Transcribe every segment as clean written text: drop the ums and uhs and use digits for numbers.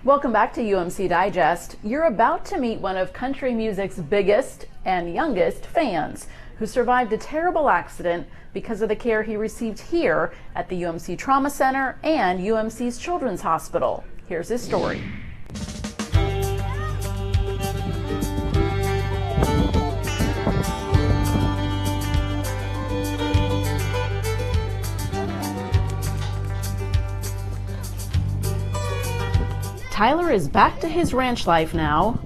Welcome back to UMC Digest. You're about to meet one of country music's biggest and youngest fans who survived a terrible accident because of the care he received here at the UMC Trauma Center and UMC's Children's Hospital. Here's his story. Tyler is back to his ranch life now,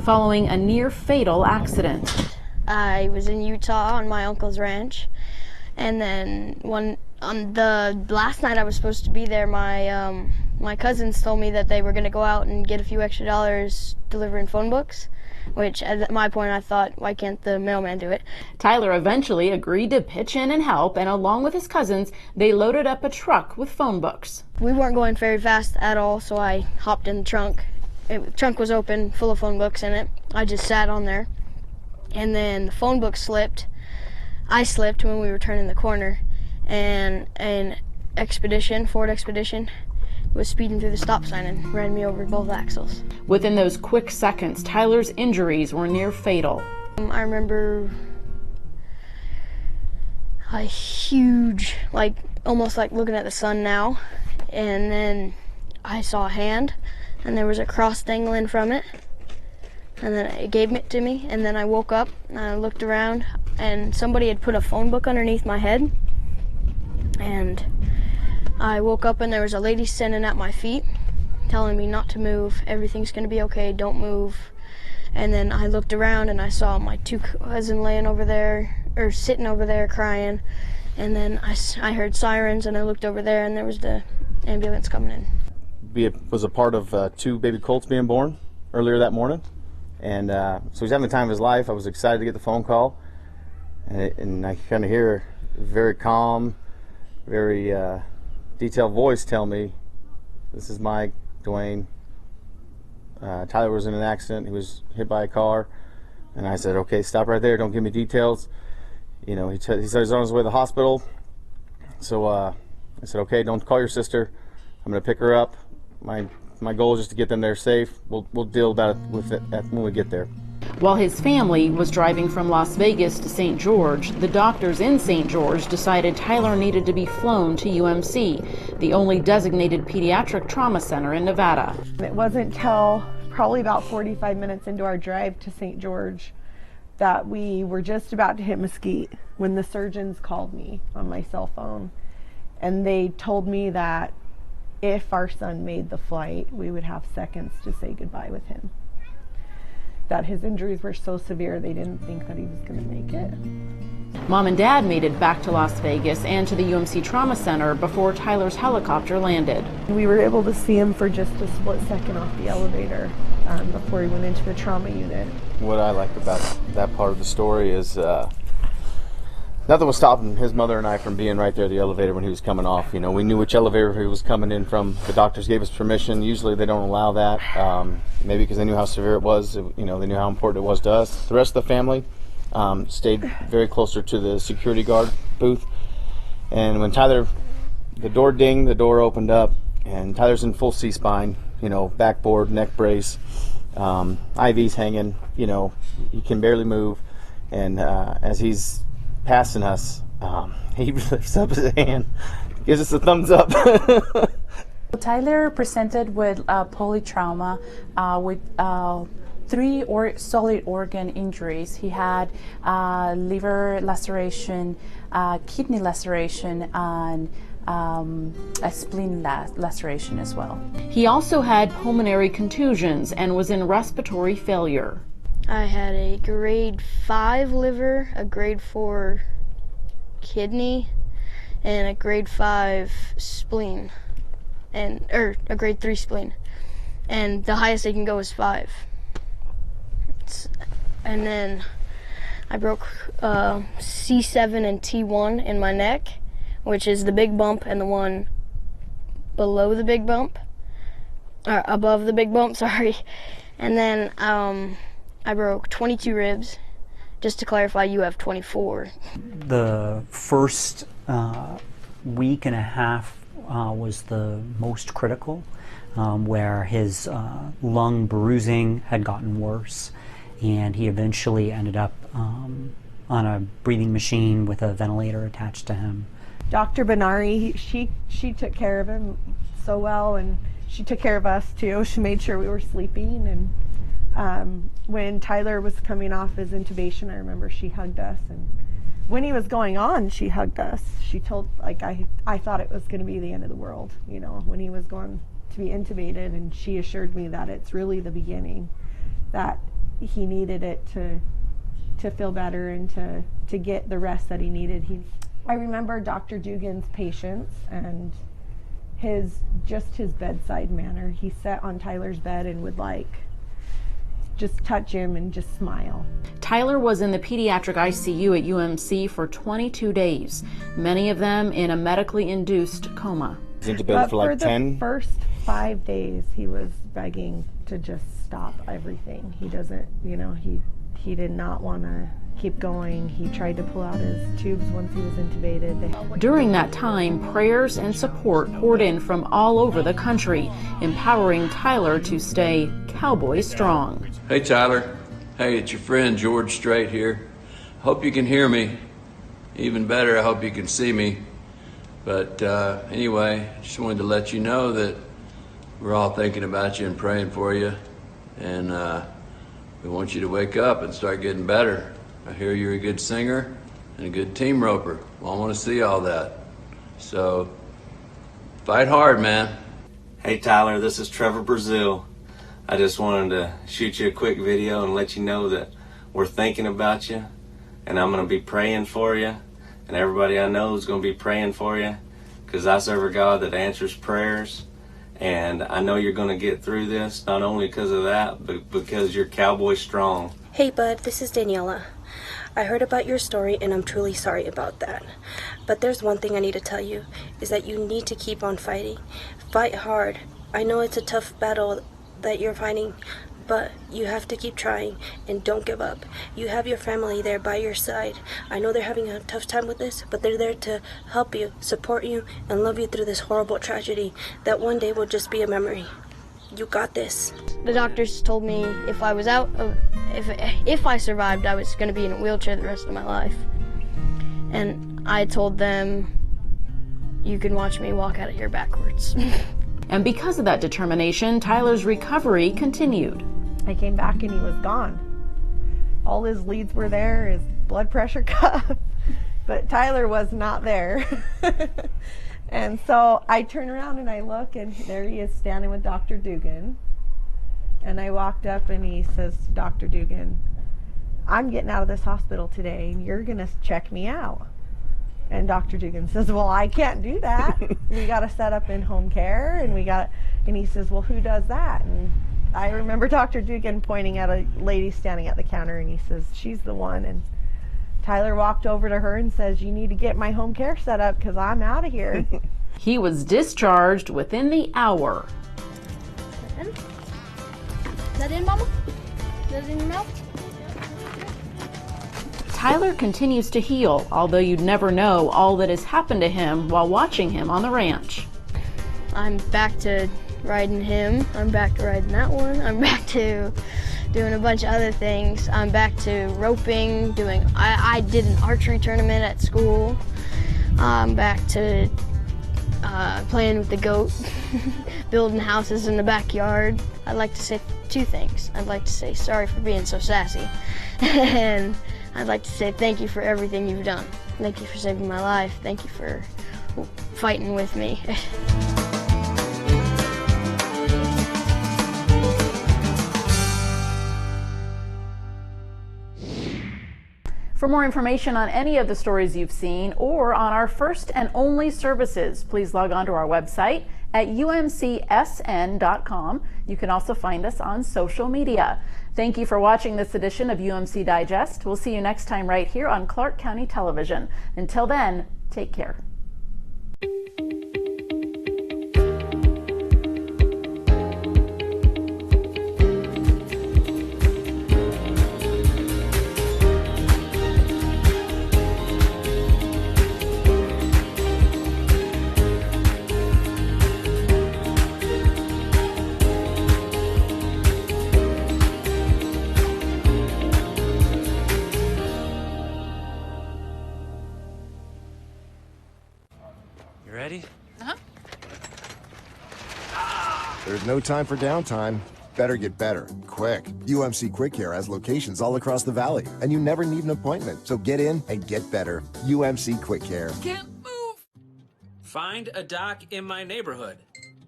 following a near-fatal accident. I was in Utah on my uncle's ranch, and then on the last night I was supposed to be there, my cousins told me that they were going to go out and get a few extra dollars delivering phone books, which at my point I thought, why can't the mailman do it? Tyler eventually agreed to pitch in and help, and along with his cousins, they loaded up a truck with phone books. We weren't going very fast at all, so I hopped in the trunk. The trunk was open, full of phone books in it. I just sat on there, and then the phone book slipped. I slipped when we were turning the corner, and an Ford Expedition, was speeding through the stop sign and ran me over both axles. Within those quick seconds, Tyler's injuries were near fatal. I remember a huge, almost like looking at the sun now, and then I saw a hand, and there was a cross dangling from it, and then it gave it to me, and then I woke up, and I looked around, and somebody had put a phone book underneath my head, and I woke up and there was a lady standing at my feet telling me not to move, everything's gonna be okay, don't move. And then I looked around and I saw my two cousins laying over there, or sitting over there crying. And then I heard sirens and I looked over there and there was the ambulance coming in. It was a part of 2 baby colts being born earlier that morning. And so he's having the time of his life. I was excited to get the phone call. And I kind of hear a very calm, very detailed voice tell me, "This is Mike, Dwayne. Tyler was in an accident. He was hit by a car." And I said, "Okay, stop right there. Don't give me details." You know, he said he's on his way to the hospital. So I said, "Okay, don't call your sister. I'm going to pick her up. My goal is just to get them there safe. We'll deal with it when we get there." While his family was driving from Las Vegas to St. George, the doctors in St. George decided Tyler needed to be flown to UMC, the only designated pediatric trauma center in Nevada. It wasn't till probably about 45 minutes into our drive to St. George that we were just about to hit Mesquite when the surgeons called me on my cell phone, and they told me that if our son made the flight, we would have seconds to say goodbye with him. That his injuries were so severe they didn't think that he was going to make it. Mom and Dad made it back to Las Vegas and to the UMC Trauma Center before Tyler's helicopter landed. We were able to see him for just a split second off the elevator before he went into the trauma unit. What I like about that part of the story is nothing was stopping his mother and I from being right there at the elevator when he was coming off. You know, we knew which elevator he was coming in from. The doctors gave us permission. Usually they don't allow that, maybe because they knew how severe it was. You know, they knew how important it was to us. The rest of the family stayed very closer to the security guard booth. And when Tyler, the door dinged, the door opened up, and Tyler's in full C-spine, you know, backboard, neck brace, IVs hanging, you know, he can barely move. And as he's passing us, he lifts up his hand, gives us a thumbs up. Tyler presented with polytrauma with 3 solid organ injuries. He had liver laceration, kidney laceration, and a spleen laceration as well. He also had pulmonary contusions and was in respiratory failure. I had a grade 5 liver, a grade 4 kidney, and a grade 5 spleen, or a grade 3 spleen, and the highest they can go is 5. And then I broke C7 and T1 in my neck, which is the big bump and the one below the big bump, or above the big bump, sorry. And then I broke 22 ribs. Just to clarify, you have 24. The first week and a half was the most critical, where his lung bruising had gotten worse, and he eventually ended up on a breathing machine with a ventilator attached to him. Dr. Benari, she took care of him so well, and she took care of us too. She made sure we were sleeping, and when Tyler was coming off his intubation, I remember she hugged us, and when he was going on, she hugged us. She told, like, I thought it was going to be the end of the world, you know, when he was going to be intubated, and she assured me that it's really the beginning, that he needed it to feel better and to get the rest that he needed. I remember Dr. Dugan's patience and his bedside manner. He sat on Tyler's bed and would just touch him and just smile. Tyler was in the pediatric ICU at UMC for 22 days, many of them in a medically induced coma. Intubated for like 10? The first 5 days, he was begging to just stop everything. He doesn't, you know, he did not want to keep going. He tried to pull out his tubes once he was intubated. During that time, prayers and support poured in from all over the country, empowering Tyler to stay cowboy strong. Hey Tyler, hey, it's your friend George Strait here. Hope you can hear me. Even better, I hope you can see me. But anyway, just wanted to let you know that we're all thinking about you and praying for you, and we want you to wake up and start getting better. I hear you're a good singer and a good team roper. Well, I want to see all that. So, fight hard, man. Hey Tyler, this is Trevor Brazil. I just wanted to shoot you a quick video and let you know that we're thinking about you, and I'm going to be praying for you, and everybody I know is going to be praying for you, because I serve a God that answers prayers, and I know you're going to get through this, not only because of that, but because you're cowboy strong. Hey bud, this is Daniela. I heard about your story and I'm truly sorry about that. But there's one thing I need to tell you, is that you need to keep on fighting. Fight hard. I know it's a tough battle that you're fighting, but you have to keep trying and don't give up. You have your family there by your side. I know they're having a tough time with this, but they're there to help you, support you, and love you through this horrible tragedy that one day will just be a memory. You got this. The doctors told me if I was out of, if I survived, I was going to be in a wheelchair the rest of my life. And I told them, you can watch me walk out of here backwards. And because of that determination, Tyler's recovery continued. I came back and he was gone. All his leads were there, his blood pressure cuff, but Tyler was not there. And so I turn around and I look, and there he is standing with Dr. Dugan. And I walked up and he says, Dr. Dugan, I'm getting out of this hospital today and you're going to check me out. And Dr. Dugan says, well, I can't do that. We got to set up in home care, and he says, well, who does that? And I remember Dr. Dugan pointing at a lady standing at the counter, and he says, she's the one. And Tyler walked over to her and says, you need to get my home care set up because I'm out of here. He was discharged within the hour. Is that in, Mama? Is that in your mouth? Tyler continues to heal, although you'd never know all that has happened to him while watching him on the ranch. I'm back to riding him. I'm back to riding that one. I'm back to doing a bunch of other things. I'm back to roping, I did an archery tournament at school. I'm back to playing with the goat, building houses in the backyard. I'd like to say two things. I'd like to say sorry for being so sassy, and I'd like to say thank you for everything you've done. Thank you for saving my life. Thank you for fighting with me. For more information on any of the stories you've seen or on our first and only services, please log on to our website at umcsn.com. You can also find us on social media. Thank you for watching this edition of UMC Digest. We'll see you next time right here on Clark County Television. Until then, take care. There's no time for downtime. Better get better, quick. UMC Quick Care has locations all across the valley, and you never need an appointment. So get in and get better. UMC Quick Care. Can't move! Find a dock in my neighborhood.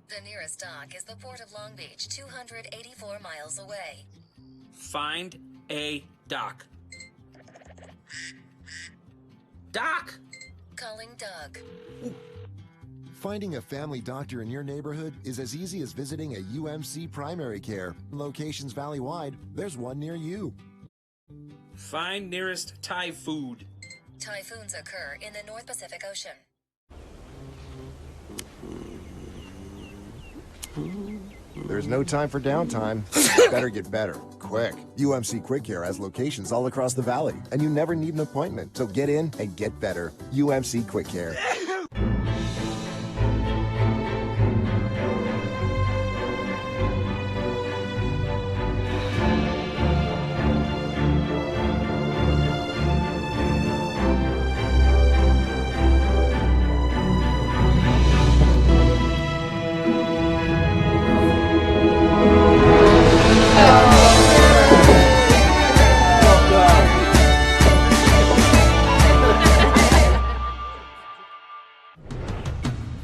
The nearest dock is the Port of Long Beach, 284 miles away. Find a dock. Doc! Calling Doug. Finding a family doctor in your neighborhood is as easy as visiting a UMC Primary Care. Locations valley-wide, there's one near you. Find nearest Thai food. Typhoons occur in the North Pacific Ocean. There's no time for downtime. Better get better, quick. UMC Quick Care has locations all across the valley, and you never need an appointment. So get in and get better. UMC Quick Care.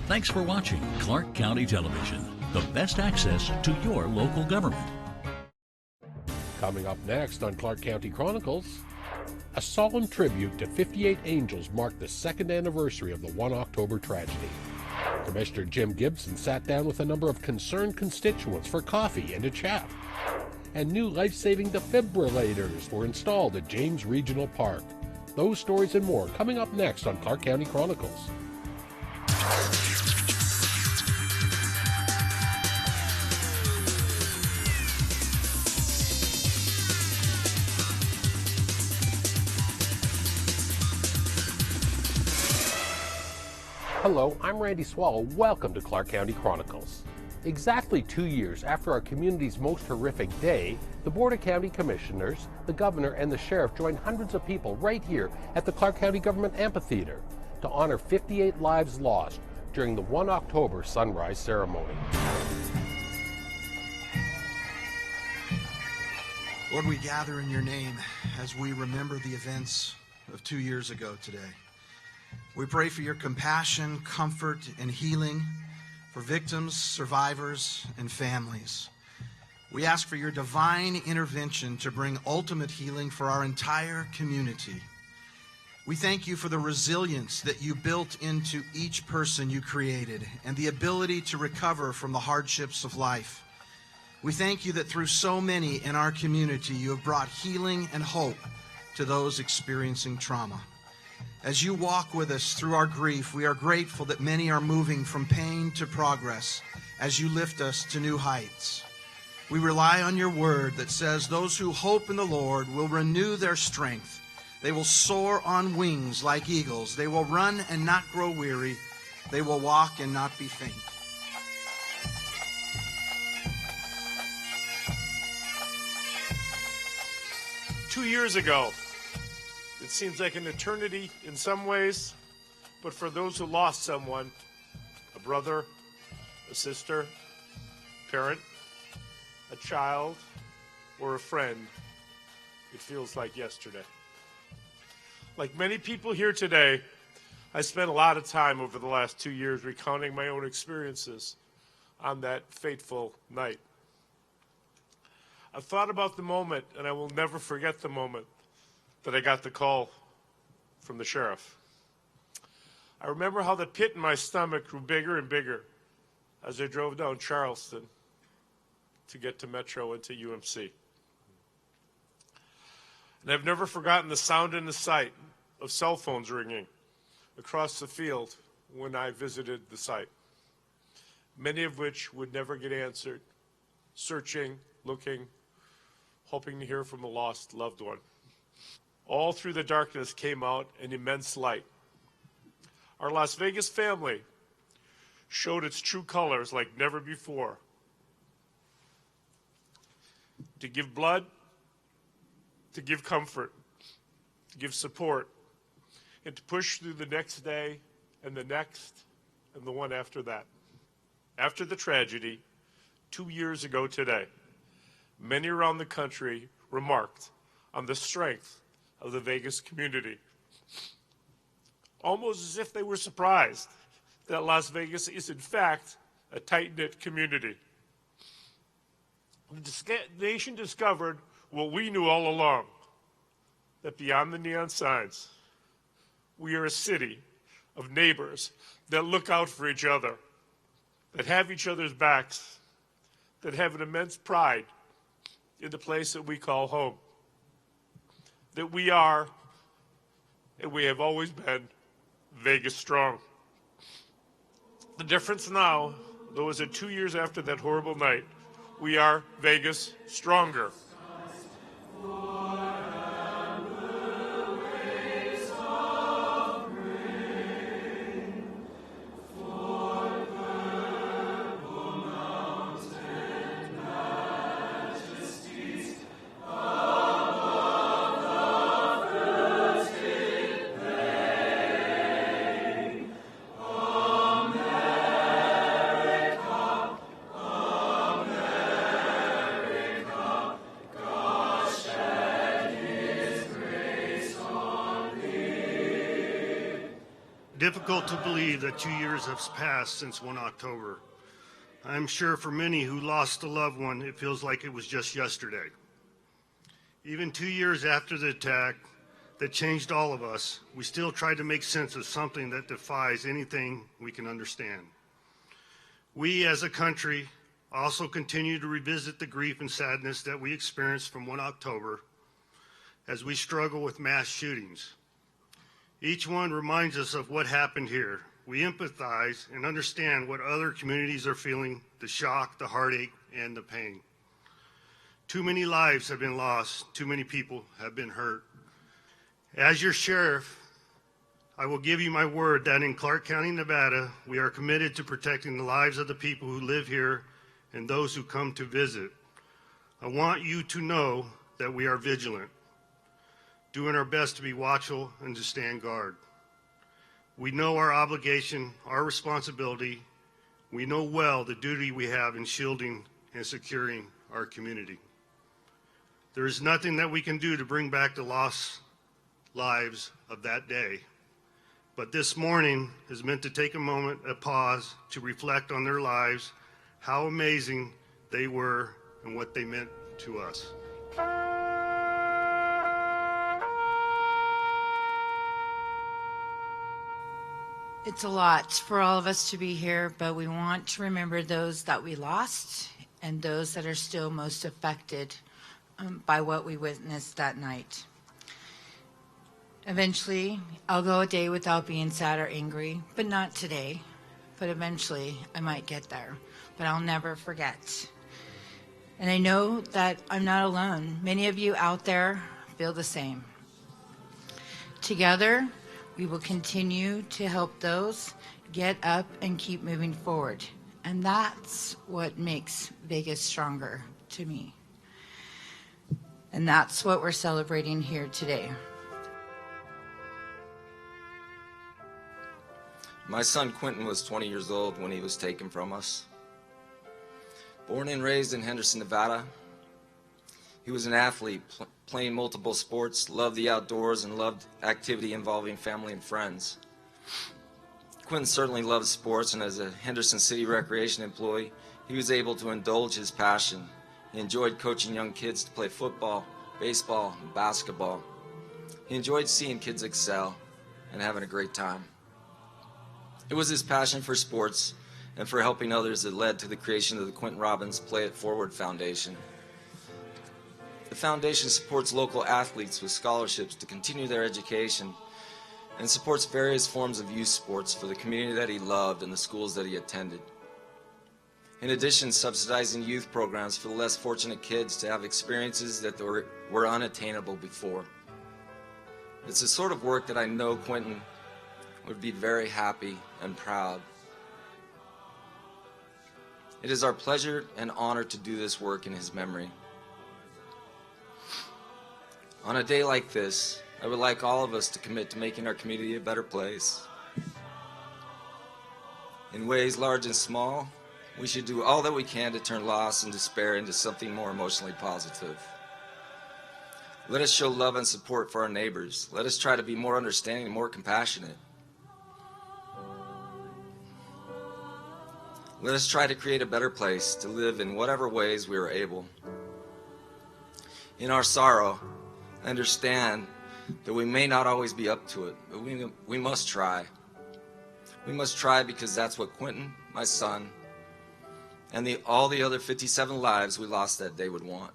Thanks for watching Clark County Television, the best access to your local government. Coming up next on Clark County Chronicles, a solemn tribute to 58 angels marked the second anniversary of the 1 October tragedy. Commissioner Jim Gibson sat down with a number of concerned constituents for coffee and a chat. And new life-saving defibrillators were installed at James Regional Park. Those stories and more coming up next on Clark County Chronicles. Hello, I'm Randy Swallow. Welcome to Clark County Chronicles. Exactly 2 years after our community's most horrific day, the Board of County Commissioners, the Governor, and the Sheriff joined hundreds of people right here at the Clark County Government Amphitheater to honor 58 lives lost during the 1 October sunrise ceremony. Lord, we gather in your name as we remember the events of 2 years ago today. We pray for your compassion, comfort, and healing for victims, survivors, and families. We ask for your divine intervention to bring ultimate healing for our entire community. We thank you for the resilience that you built into each person you created and the ability to recover from the hardships of life. We thank you that through so many in our community, you have brought healing and hope to those experiencing trauma. As you walk with us through our grief, we are grateful that many are moving from pain to progress as you lift us to new heights. We rely on your word that says those who hope in the Lord will renew their strength. They will soar on wings like eagles. They will run and not grow weary. They will walk and not be faint. Two years ago, it seems like an eternity in some ways, but for those who lost someone, a brother, a sister, parent, a child, or a friend, it feels like yesterday. Like many people here today, I spent a lot of time over the last 2 years recounting my own experiences on that fateful night. I've thought about the moment, and I will never forget the moment that I got the call from the sheriff. I remember how the pit in my stomach grew bigger and bigger as I drove down Charleston to get to Metro and to UMC. And I've never forgotten the sound and the sight of cell phones ringing across the field when I visited the site, many of which would never get answered, searching, looking, hoping to hear from a lost loved one. All through the darkness came out an immense light. Our Las Vegas family showed its true colors like never before. To give blood, to give comfort, to give support, and to push through the next day and the next and the one after that. After the tragedy, 2 years ago today, many around the country remarked on the strength of the Vegas community, almost as if they were surprised that Las Vegas is in fact a tight-knit community. The nation discovered what we knew all along, that beyond the neon signs, we are a city of neighbors that look out for each other, that have each other's backs, that have an immense pride in the place that we call home. That we are, and we have always been, Vegas strong. The difference now, though, is that 2 years after that horrible night, we are Vegas stronger. Difficult to believe that 2 years have passed since 1 October. I'm sure for many who lost a loved one, it feels like it was just yesterday. Even 2 years after the attack that changed all of us, we still try to make sense of something that defies anything we can understand. We as a country also continue to revisit the grief and sadness that we experienced from 1 October as we struggle with mass shootings. Each one reminds us of what happened here. We empathize and understand what other communities are feeling, the shock, the heartache, and the pain. Too many lives have been lost. Too many people have been hurt. As your sheriff, I will give you my word that in Clark County, Nevada, we are committed to protecting the lives of the people who live here and those who come to visit. I want you to know that we are vigilant, doing our best to be watchful and to stand guard. We know our obligation, our responsibility. We know well the duty we have in shielding and securing our community. There is nothing that we can do to bring back the lost lives of that day. But this morning is meant to take a moment, a pause, to reflect on their lives, how amazing they were, and what they meant to us. It's a lot for all of us to be here, but we want to remember those that we lost and those that are still most affected by what we witnessed that night. Eventually, I'll go a day without being sad or angry, but not today. But eventually, I might get there, but I'll never forget. And I know that I'm not alone. Many of you out there feel the same. Together, we will continue to help those get up and keep moving forward. And that's what makes Vegas stronger to me. And that's what we're celebrating here today. My son Quentin was 20 years old when he was taken from us. Born and raised in Henderson, Nevada, he was an athlete, playing multiple sports, loved the outdoors, and loved activity involving family and friends. Quentin certainly loved sports, and as a Henderson City Recreation employee, he was able to indulge his passion. He enjoyed coaching young kids to play football, baseball, and basketball. He enjoyed seeing kids excel and having a great time. It was his passion for sports and for helping others that led to the creation of the Quentin Robbins Play It Forward Foundation. The foundation supports local athletes with scholarships to continue their education and supports various forms of youth sports for the community that he loved and the schools that he attended. In addition, subsidizing youth programs for the less fortunate kids to have experiences that were unattainable before. It's the sort of work that I know Quentin would be very happy and proud. It is our pleasure and honor to do this work in his memory. On a day like this, I would like all of us to commit to making our community a better place. In ways large and small, We should do all that we can to turn loss and despair into something more emotionally positive. Let us show love and support for our neighbors. Let us try to be more understanding and more compassionate. Let us try to create a better place to live in whatever ways we are able. In our sorrow, understand that we may not always be up to it, but we must try. We must try because that's what Quentin, my son, and all the other 57 lives we lost that day would want.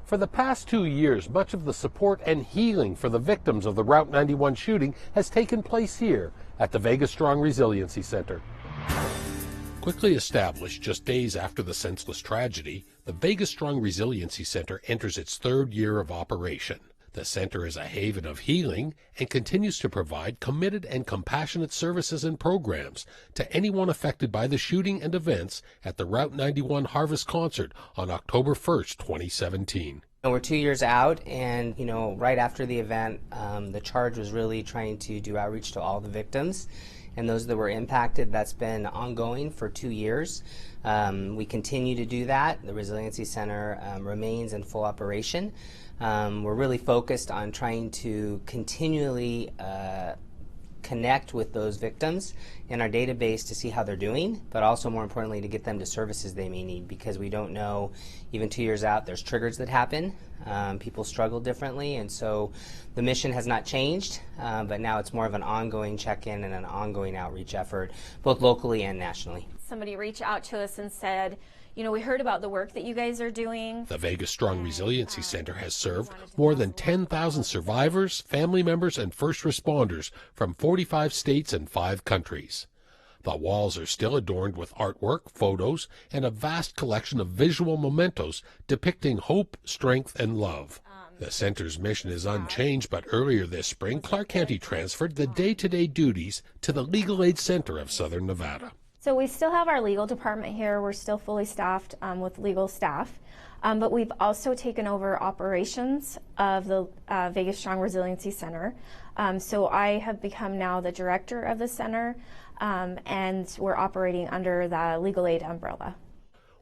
For the past 2 years, much of the support and healing for the victims of the Route 91 shooting has taken place here at the Vegas Strong Resiliency Center. Quickly established just days after the senseless tragedy, the Vegas Strong Resiliency Center enters its 3rd year of operation. The center is a haven of healing and continues to provide committed and compassionate services and programs to anyone affected by the shooting and events at the Route 91 Harvest Concert on October 1st, 2017. We're 2 years out, and right after the event, the charge was really trying to do outreach to all the victims and those that were impacted. That's been ongoing for 2 years. We continue to do that. The Resiliency Center remains in full operation. We're really focused on trying to continually connect with those victims in our database to see how they're doing, but also more importantly to get them to services they may need, because we don't know, even 2 years out, there's triggers that happen. People struggle differently, and so the mission has not changed, but now it's more of an ongoing check-in and an ongoing outreach effort, both locally and nationally. Somebody reached out to us and said, we heard about the work that you guys are doing. The Vegas Strong Resiliency Center has served more than 10,000 survivors, family members, and first responders from 45 states and 5 countries. The walls are still adorned with artwork, photos, and a vast collection of visual mementos depicting hope, strength, and love. The center's mission is unchanged, but earlier this spring, Clark County transferred the day-to-day duties to the Legal Aid Center of Southern Nevada. So we still have our legal department here. We're still fully staffed with legal staff, but we've also taken over operations of the Vegas Strong Resiliency Center. So I have become now the director of the center, and we're operating under the legal aid umbrella.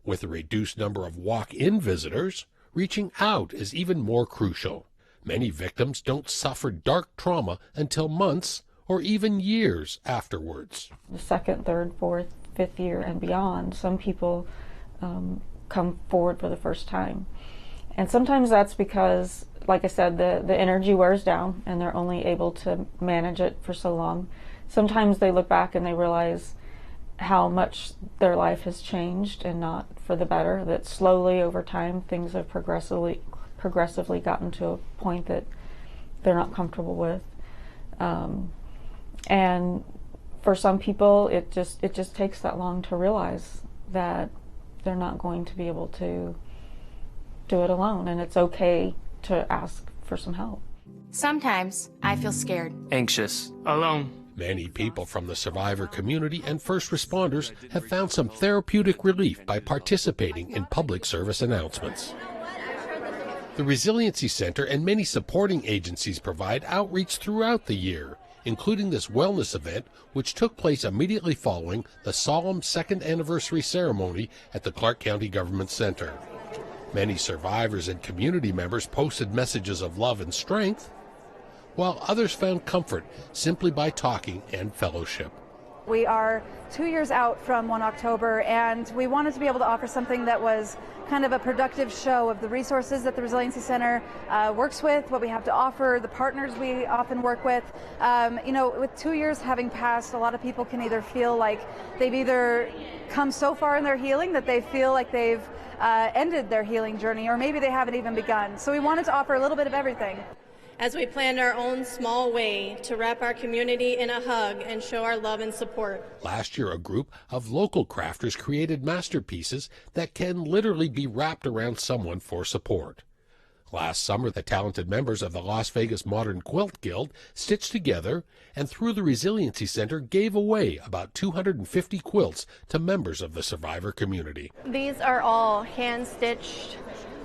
With a reduced number of walk-in visitors, reaching out is even more crucial. Many victims don't suffer dark trauma until months or even years afterwards. The 2nd, 3rd, 4th, 5th year and beyond, some people come forward for the first time. And sometimes that's because, like I said, the energy wears down and they're only able to manage it for so long. Sometimes they look back and they realize how much their life has changed, and not for the better, that slowly over time things have progressively gotten to a point that they're not comfortable with. And for some people, it just takes that long to realize that they're not going to be able to do it alone, and it's okay to ask for some help. Sometimes I feel scared, anxious, alone. Many people from the survivor community and first responders have found some therapeutic relief by participating in public service announcements. The Resiliency Center and many supporting agencies provide outreach throughout the year, including this wellness event, which took place immediately following the solemn 2nd anniversary ceremony at the Clark County Government Center. Many survivors and community members posted messages of love and strength, while others found comfort simply by talking and fellowship. We are 2 years out from 1 October, and we wanted to be able to offer something that was kind of a productive show of the resources that the Resiliency Center works with, what we have to offer, the partners we often work with. With 2 years having passed, a lot of people can either feel like they've either come so far in their healing that they feel like they've ended their healing journey, or maybe they haven't even begun. So we wanted to offer a little bit of everything. As we planned our own small way to wrap our community in a hug and show our love and support. Last year, a group of local crafters created masterpieces that can literally be wrapped around someone for support. Last summer, the talented members of the Las Vegas Modern Quilt Guild stitched together and through the Resiliency Center gave away about 250 quilts to members of the survivor community. These are all hand-stitched.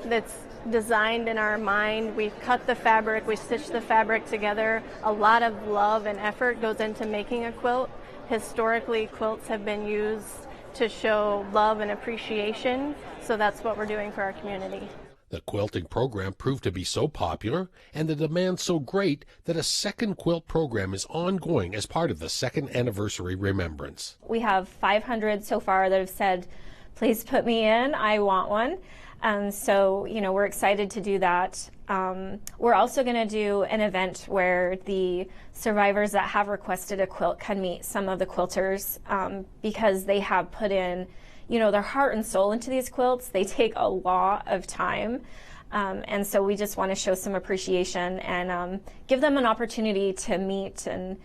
That's designed in our mind. We cut the fabric, we stitch the fabric together. A lot of love and effort goes into making a quilt. Historically, quilts have been used to show love and appreciation, so that's what we're doing for our community. The quilting program proved to be so popular and the demand so great that a second quilt program is ongoing as part of the second anniversary remembrance. We have 500 so far that have said, please put me in, I want one. So, we're excited to do that. We're also going to do an event where the survivors that have requested a quilt can meet some of the quilters because they have put in their heart and soul into these quilts. They take a lot of time. And so we just want to show some appreciation and give them an opportunity to meet and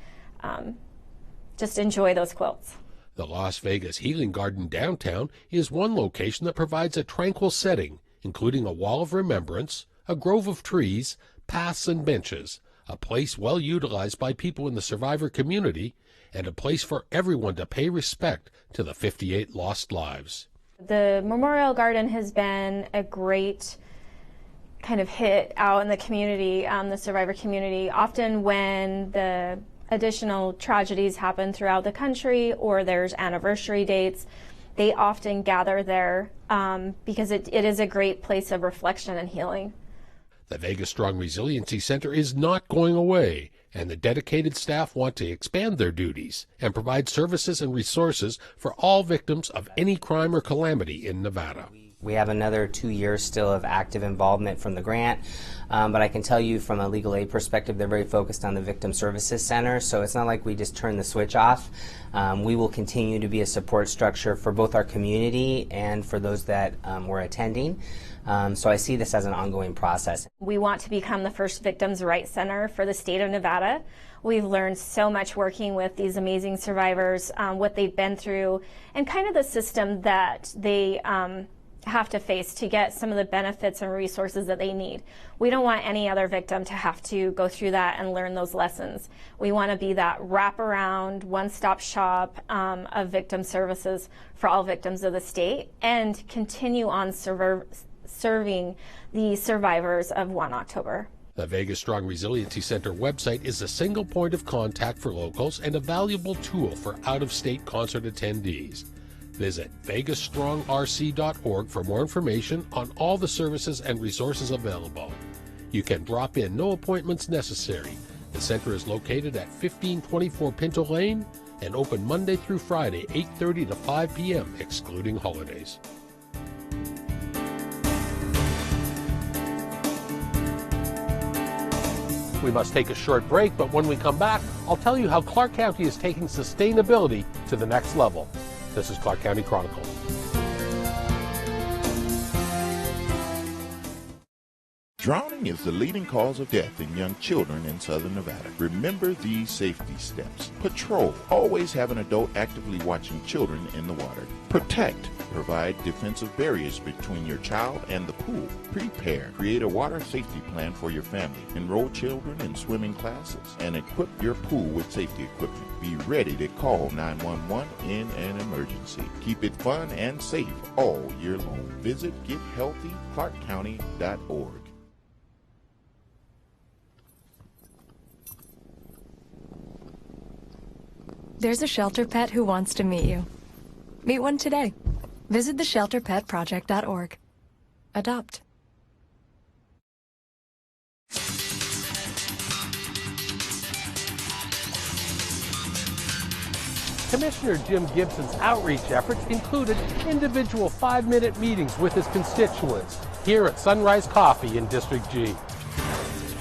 just enjoy those quilts. The Las Vegas Healing Garden downtown is one location that provides a tranquil setting, including a wall of remembrance, a grove of trees, paths and benches, a place well utilized by people in the survivor community, and a place for everyone to pay respect to the 58 lost lives. The Memorial Garden has been a great kind of hit out in the community, the survivor community. Often when the additional tragedies happen throughout the country or there's anniversary dates, they often gather there because it is a great place of reflection and healing. The Vegas Strong Resiliency Center is not going away, and the dedicated staff want to expand their duties and provide services and resources for all victims of any crime or calamity in Nevada. We have another 2 years still of active involvement from the grant, but I can tell you from a legal aid perspective, they're very focused on the Victim Services Center, so it's not like we just turn the switch off. We will continue to be a support structure for both our community and for those that were attending. So I see this as an ongoing process. We want to become the first Victims' Rights Center for the state of Nevada. We've learned so much working with these amazing survivors, what they've been through, and kind of the system that they have to face to get some of the benefits and resources that they need. We don't want any other victim to have to go through that and learn those lessons. We want to be that wraparound, one-stop shop of victim services for all victims of the state and continue on serving the survivors of 1 October. The Vegas Strong Resiliency Center website is a single point of contact for locals and a valuable tool for out-of-state concert attendees. Visit vegasstrongrc.org for more information on all the services and resources available. You can drop in, no appointments necessary. The center is located at 1524 Pinto Lane and open Monday through Friday, 8:30 to 5 p.m., excluding holidays. We must take a short break, but when we come back, I'll tell you how Clark County is taking sustainability to the next level. This is Clark County Chronicles. Drowning is the leading cause of death in young children in southern Nevada. Remember these safety steps. Patrol. Always have an adult actively watching children in the water. Protect. Provide defensive barriers between your child and the pool. Prepare. Create a water safety plan for your family. Enroll children in swimming classes and equip your pool with safety equipment. Be ready to call 911 in an emergency. Keep it fun and safe all year long. Visit GetHealthy.ClarkCounty.org. There's a shelter pet who wants to meet you. Meet one today. Visit theshelterpetproject.org. Adopt. Commissioner Jim Gibson's outreach efforts included individual 5-minute meetings with his constituents here at Sunrise Coffee in District G.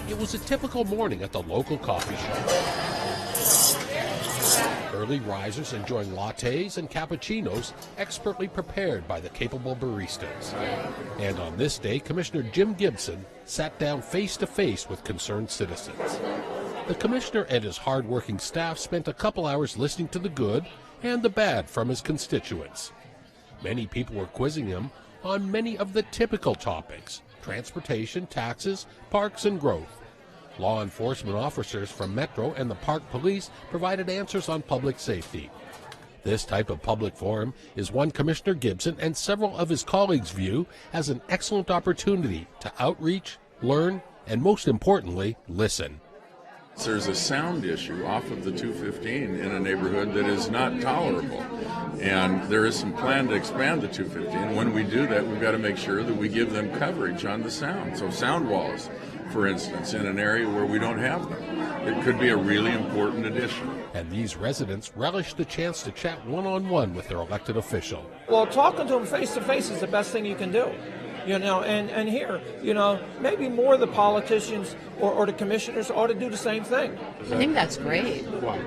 It was a typical morning at the local coffee shop. Early risers enjoying lattes and cappuccinos expertly prepared by the capable baristas. And on this day, Commissioner Jim Gibson sat down face-to-face with concerned citizens. The commissioner and his hard-working staff spent a couple hours listening to the good and the bad from his constituents. Many people were quizzing him on many of the typical topics, transportation, taxes, parks, and growth. Law enforcement officers from Metro and the Park Police provided answers on public safety. This type of public forum is one Commissioner Gibson and several of his colleagues view as an excellent opportunity to outreach, learn, and most importantly, listen. There's a sound issue off of the 215 in a neighborhood that is not tolerable, and there is some plan to expand the 215. When we do that, we've got to make sure that we give them coverage on the sound. So sound walls, for instance, in an area where we don't have them. It could be a really important addition. And these residents relish the chance to chat one-on-one with their elected official. Well, talking to them face-to-face is the best thing you can do. And here, maybe more of the politicians or the commissioners ought to do the same thing. I think that's great. Why?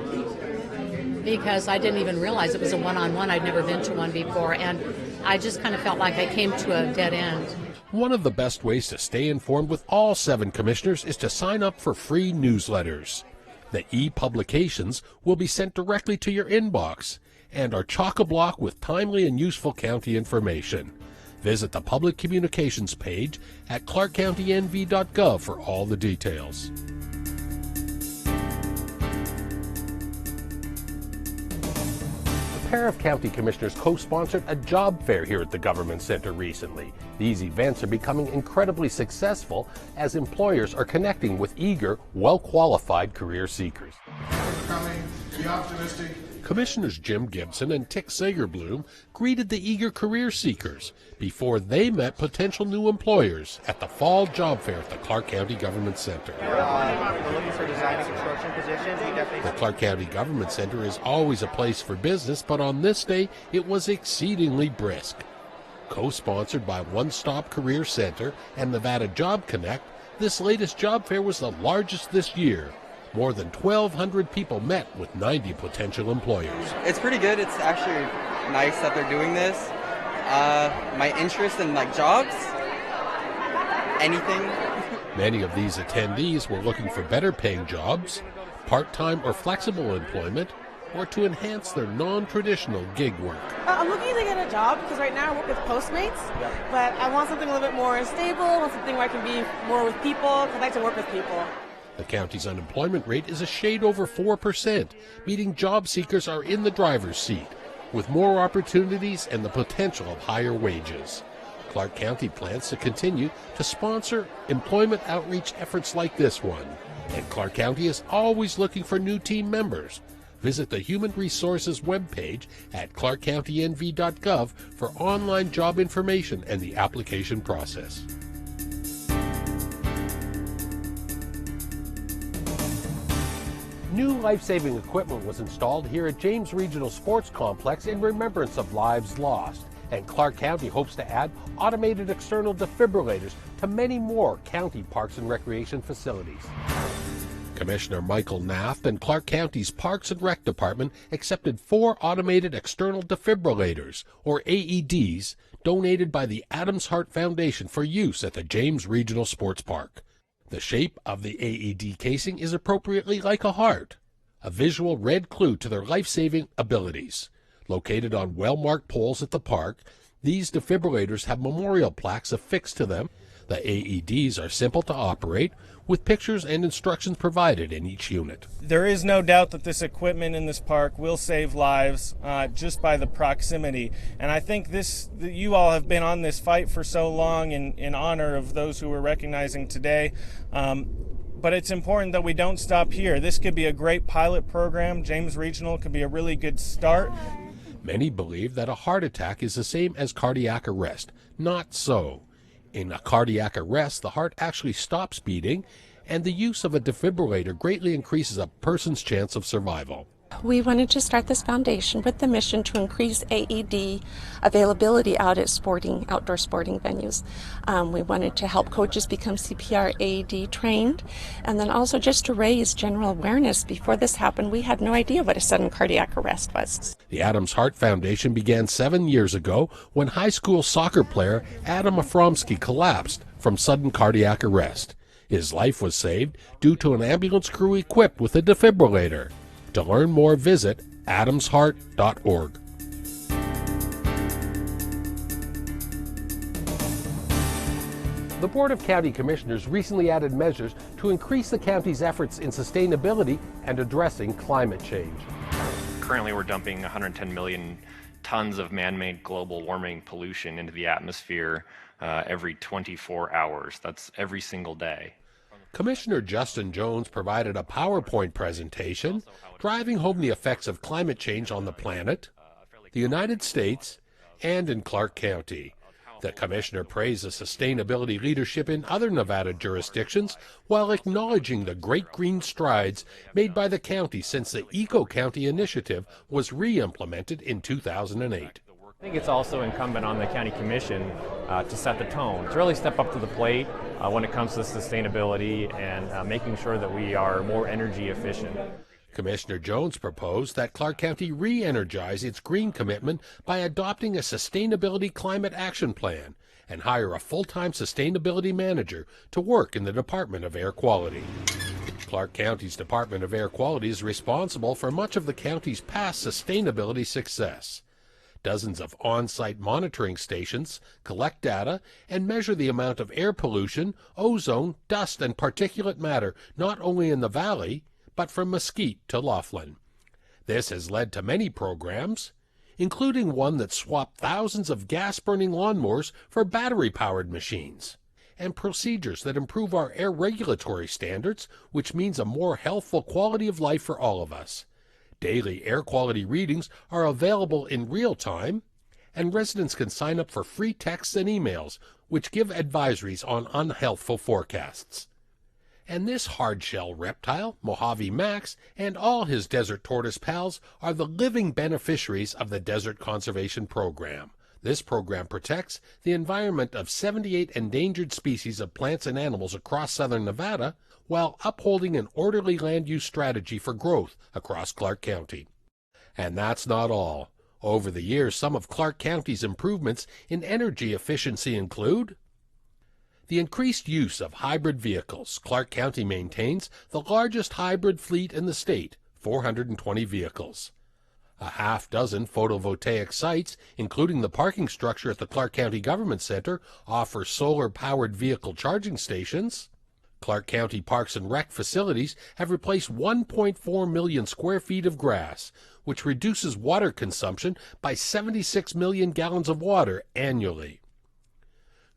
Because I didn't even realize it was a one-on-one. I'd never been to one before, and I just kind of felt like I came to a dead end. One of the best ways to stay informed with all 7 commissioners is to sign up for free newsletters. The e-publications will be sent directly to your inbox and are chock-a-block with timely and useful county information. Visit the public communications page at ClarkCountyNV.gov for all the details. A pair of county commissioners co-sponsored a job fair here at the Government Center recently. These events are becoming incredibly successful as employers are connecting with eager, well-qualified career seekers. Be optimistic. Commissioners Jim Gibson and Tick Sagerbloom greeted the eager career seekers before they met potential new employers at the fall job fair at the Clark County Government Center. We're looking for design and construction positions. The Clark County Government Center is always a place for business, but on this day it was exceedingly brisk. Co-sponsored by One Stop Career Center and Nevada Job Connect, this latest job fair was the largest this year. More than 1,200 people met with 90 potential employers. It's pretty good. It's actually nice that they're doing this. My interest in jobs, anything. Many of these attendees were looking for better paying jobs, part-time or flexible employment, or to enhance their non-traditional gig work. I'm looking to get a job because right now I work with Postmates, but I want something a little bit more stable, I want something where I can be more with people, because I like to work with people. The county's unemployment rate is a shade over 4%, meaning job seekers are in the driver's seat, with more opportunities and the potential of higher wages. Clark County plans to continue to sponsor employment outreach efforts like this one, and Clark County is always looking for new team members. Visit the Human Resources webpage at ClarkCountyNV.gov for online job information and the application process. New life-saving equipment was installed here at James Regional Sports Complex in remembrance of lives lost, and Clark County hopes to add automated external defibrillators to many more county parks and recreation facilities. Commissioner Michael Naft and Clark County's Parks and Rec Department accepted 4 automated external defibrillators, or AEDs, donated by the Adams Heart Foundation for use at the James Regional Sports Park. The shape of the AED casing is appropriately like a heart, a visual red clue to their life-saving abilities. Located on well-marked poles at the park, these defibrillators have memorial plaques affixed to them. The AEDs are simple to operate, with pictures and instructions provided in each unit. There is no doubt that this equipment in this park will save lives just by the proximity. And I think you all have been on this fight for so long in honor of those who we're recognizing today. But it's important that we don't stop here. This could be a great pilot program. James Regional could be a really good start. Many believe that a heart attack is the same as cardiac arrest. Not so. In a cardiac arrest, the heart actually stops beating, and the use of a defibrillator greatly increases a person's chance of survival. We wanted to start this foundation with the mission to increase AED availability out at outdoor sporting venues. We wanted to help coaches become CPR AED trained, and then also just to raise general awareness. Before this happened, we had no idea what a sudden cardiac arrest was. The Adams Heart Foundation began 7 years ago when high school soccer player Adam Afromsky collapsed from sudden cardiac arrest. His life was saved due to an ambulance crew equipped with a defibrillator. To learn more, visit adamsheart.org. The Board of County Commissioners recently added measures to increase the county's efforts in sustainability and addressing climate change. Currently, we're dumping 110 million tons of man-made global warming pollution into the atmosphere every 24 hours. That's every single day. Commissioner Justin Jones provided a PowerPoint presentation driving home the effects of climate change on the planet, the United States, and in Clark County. The commissioner praised the sustainability leadership in other Nevada jurisdictions while acknowledging the great green strides made by the county since the Eco County initiative was re-implemented in 2008. I think it's also incumbent on the county commission to set the tone, to really step up to the plate when it comes to sustainability and making sure that we are more energy efficient. Commissioner Jones proposed that Clark County re-energize its green commitment by adopting a sustainability climate action plan and hire a full-time sustainability manager to work in the Department of Air Quality. Clark County's Department of Air Quality is responsible for much of the county's past sustainability success. Dozens of on-site monitoring stations collect data and measure the amount of air pollution, ozone, dust, and particulate matter not only in the valley, but from Mesquite to Laughlin. This has led to many programs, including one that swapped thousands of gas-burning lawnmowers for battery-powered machines, and procedures that improve our air regulatory standards, which means a more healthful quality of life for all of us. Daily air quality readings are available in real time, and residents can sign up for free texts and emails, which give advisories on unhealthful forecasts. And this hard-shell reptile, Mojave Max, and all his desert tortoise pals are the living beneficiaries of the Desert Conservation Program. This program protects the environment of 78 endangered species of plants and animals across southern Nevada while upholding an orderly land use strategy for growth across Clark County. And that's not all. Over the years, some of Clark County's improvements in energy efficiency include the increased use of hybrid vehicles. Clark County maintains the largest hybrid fleet in the state, 420 vehicles. A half dozen photovoltaic sites, including the parking structure at the Clark County Government Center, offer solar-powered vehicle charging stations. Clark County Parks and Rec facilities have replaced 1.4 million square feet of grass, which reduces water consumption by 76 million gallons of water annually.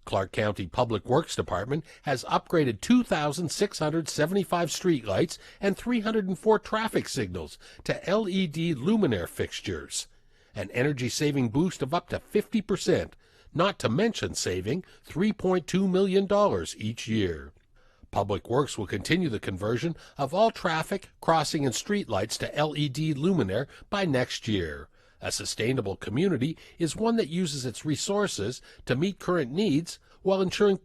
Clark County Public Works Department has upgraded 2,675 streetlights and 304 traffic signals to LED luminaire fixtures, an energy-saving boost of up to 50%, not to mention saving $3.2 million each year. Public Works will continue the conversion of all traffic, crossing, and streetlights to LED luminaire by next year. A sustainable community is one that uses its resources to meet current needs while ensuring